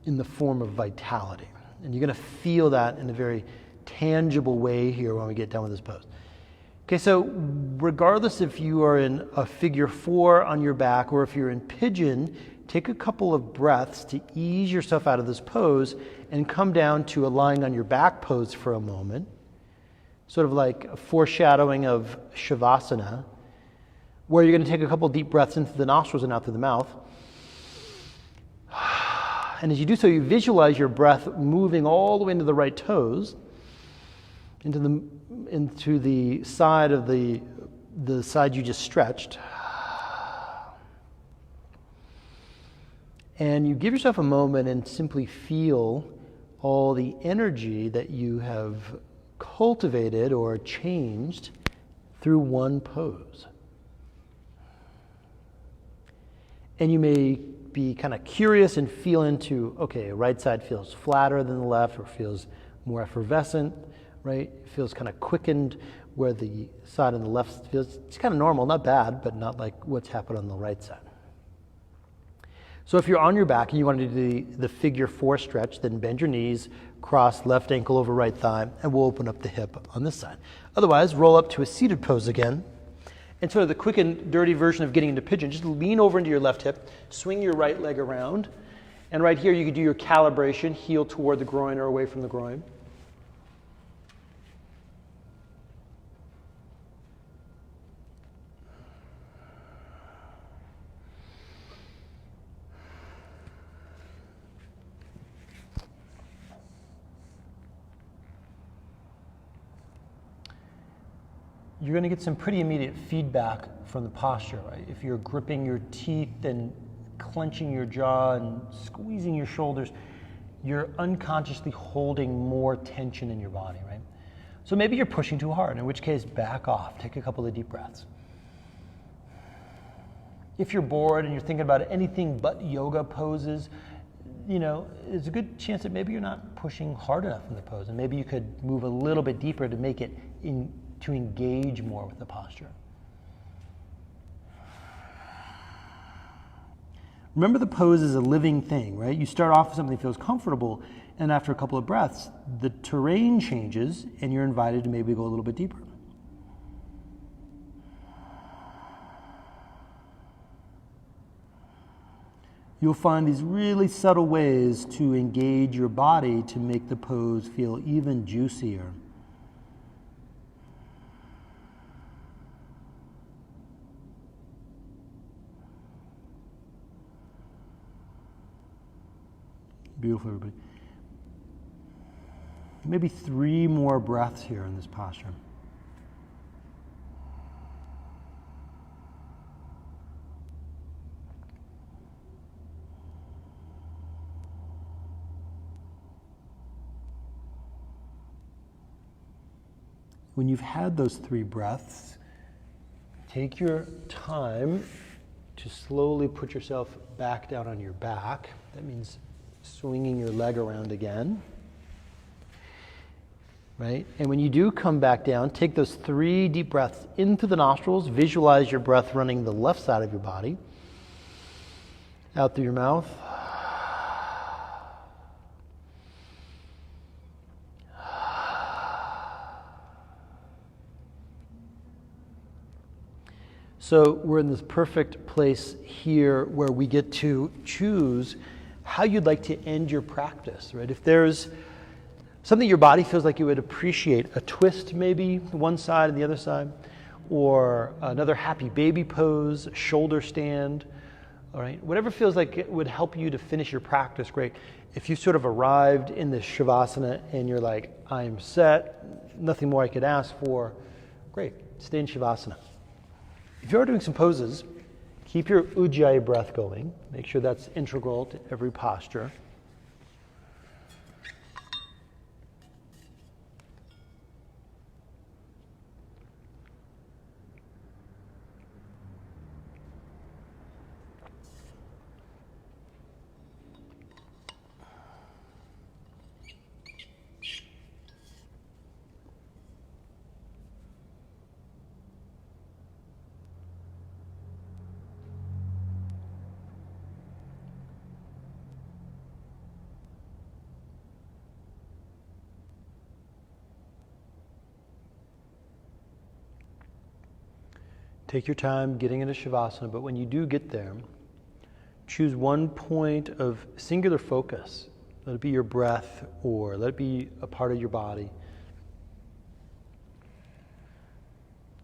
in the form of vitality. And you're going to feel that in a very tangible way here when we get done with this pose. Okay, so regardless if you are in a figure 4 on your back or if you're in pigeon, take a couple of breaths to ease yourself out of this pose and come down to a lying on your back pose for a moment. Sort of like a foreshadowing of Shavasana, where you're going to take a couple deep breaths into the nostrils and out through the mouth. And as you do so, you visualize your breath moving all the way into the right toes, into the side of the side you just stretched. And you give yourself a moment and simply feel all the energy that you have cultivated or changed through one pose. And you may be kind of curious and feel into, okay, right side feels flatter than the left or feels more effervescent, right? It feels kind of quickened where the side on the left feels, it's kind of normal, not bad, but not like what's happened on the right side. So if you're on your back and you want to do the figure 4 stretch, then bend your knees, cross left ankle over right thigh, and we'll open up the hip on this side. Otherwise, roll up to a seated pose again. And sort of the quick and dirty version of getting into pigeon, just lean over into your left hip, swing your right leg around, and right here you can do your calibration, heel toward the groin or away from the groin. You're going to get some pretty immediate feedback from the posture, right? If you're gripping your teeth and clenching your jaw and squeezing your shoulders, you're unconsciously holding more tension in your body, right? So maybe you're pushing too hard, in which case back off, take a couple of deep breaths. If you're bored and you're thinking about anything but yoga poses, there's a good chance that maybe you're not pushing hard enough in the pose, and maybe you could move a little bit deeper to make it to engage more with the posture. Remember, the pose is a living thing, right? You start off with something that feels comfortable, and after a couple of breaths, the terrain changes, and you're invited to maybe go a little bit deeper. You'll find these really subtle ways to engage your body to make the pose feel even juicier. Beautiful, everybody. Maybe 3 more breaths here in this posture. When you've had those 3 breaths, take your time to slowly put yourself back down on your back. That means swinging your leg around again, right? And when you do come back down, take those 3 deep breaths into the nostrils. Visualize your breath running the left side of your body. Out through your mouth. So we're in this perfect place here where we get to choose how you'd like to end your practice, right? If there's something your body feels like you would appreciate, a twist maybe, one side and the other side, or another happy baby pose, shoulder stand, all right? Whatever feels like it would help you to finish your practice, great. If you sort of arrived in this Shavasana and you're like, I'm set, nothing more I could ask for, great, stay in Shavasana. If you're doing some poses, keep your Ujjayi breath going. Make sure that's integral to every posture. Take your time getting into Shavasana, but when you do get there, choose one point of singular focus. Let it be your breath, or let it be a part of your body.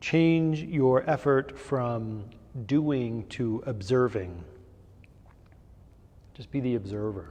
Change your effort from doing to observing. Just be the observer.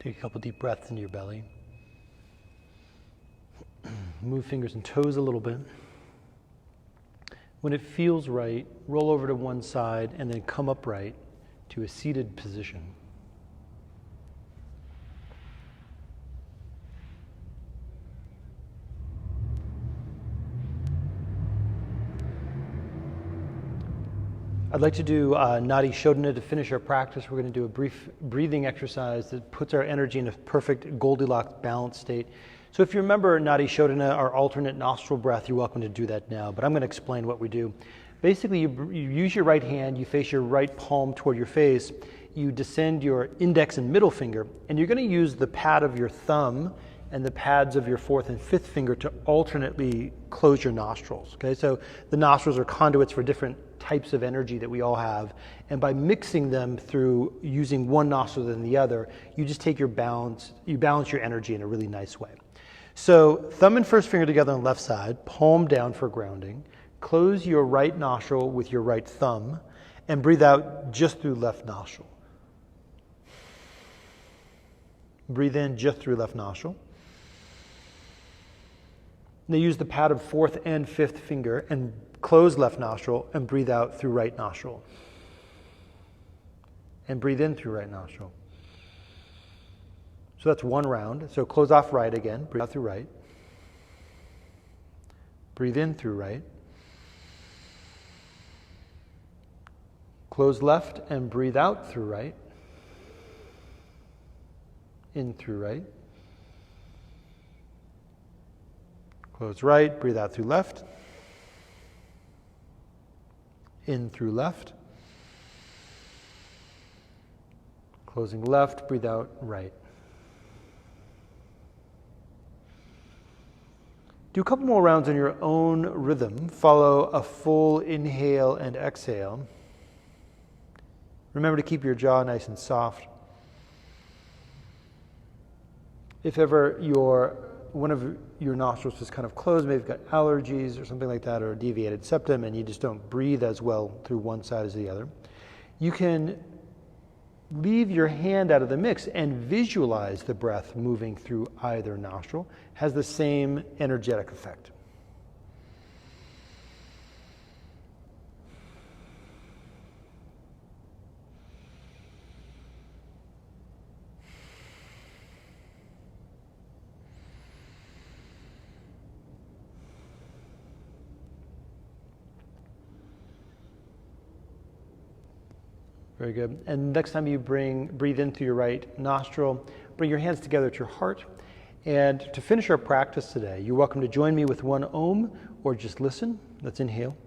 Take a couple deep breaths into your belly. Move fingers and toes a little bit. When it feels right, roll over to one side and then come upright to a seated position. I'd like to do Nadi Shodhana to finish our practice. We're going to do a brief breathing exercise that puts our energy in a perfect Goldilocks balance state. So if you remember Nadi Shodhana, our alternate nostril breath, you're welcome to do that now, but I'm going to explain what we do. Basically, you use your right hand, you face your right palm toward your face, you descend your index and middle finger, and you're going to use the pad of your thumb and the pads of your fourth and fifth finger to alternately close your nostrils. Okay, so the nostrils are conduits for different types of energy that we all have, and by mixing them through using one nostril than the other, you just take your balance, you balance your energy in a really nice way. So thumb and first finger together on the left side, palm down for grounding, close your right nostril with your right thumb, and breathe out just through left nostril. Breathe in just through left nostril. Now use the pad of fourth and fifth finger and close left nostril and breathe out through right nostril. And breathe in through right nostril. So that's one round. So close off right again, breathe out through right. Breathe in through right. Close left and breathe out through right. In through right. Close right, breathe out through left. In through left. Closing left, breathe out right. Do a couple more rounds on your own rhythm. Follow a full inhale and exhale. Remember to keep your jaw nice and soft. If ever one of your nostrils is kind of closed, maybe you've got allergies or something like that, or a deviated septum, and you just don't breathe as well through one side as the other, you can leave your hand out of the mix and visualize the breath moving through either nostril. Has the same energetic effect. Very good. And next time you breathe in through your right nostril, bring your hands together at your heart. And to finish our practice today, you're welcome to join me with one Om or just listen. Let's inhale.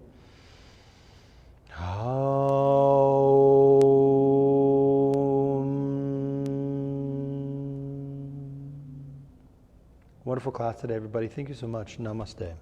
Om. Wonderful class today, everybody. Thank you so much. Namaste.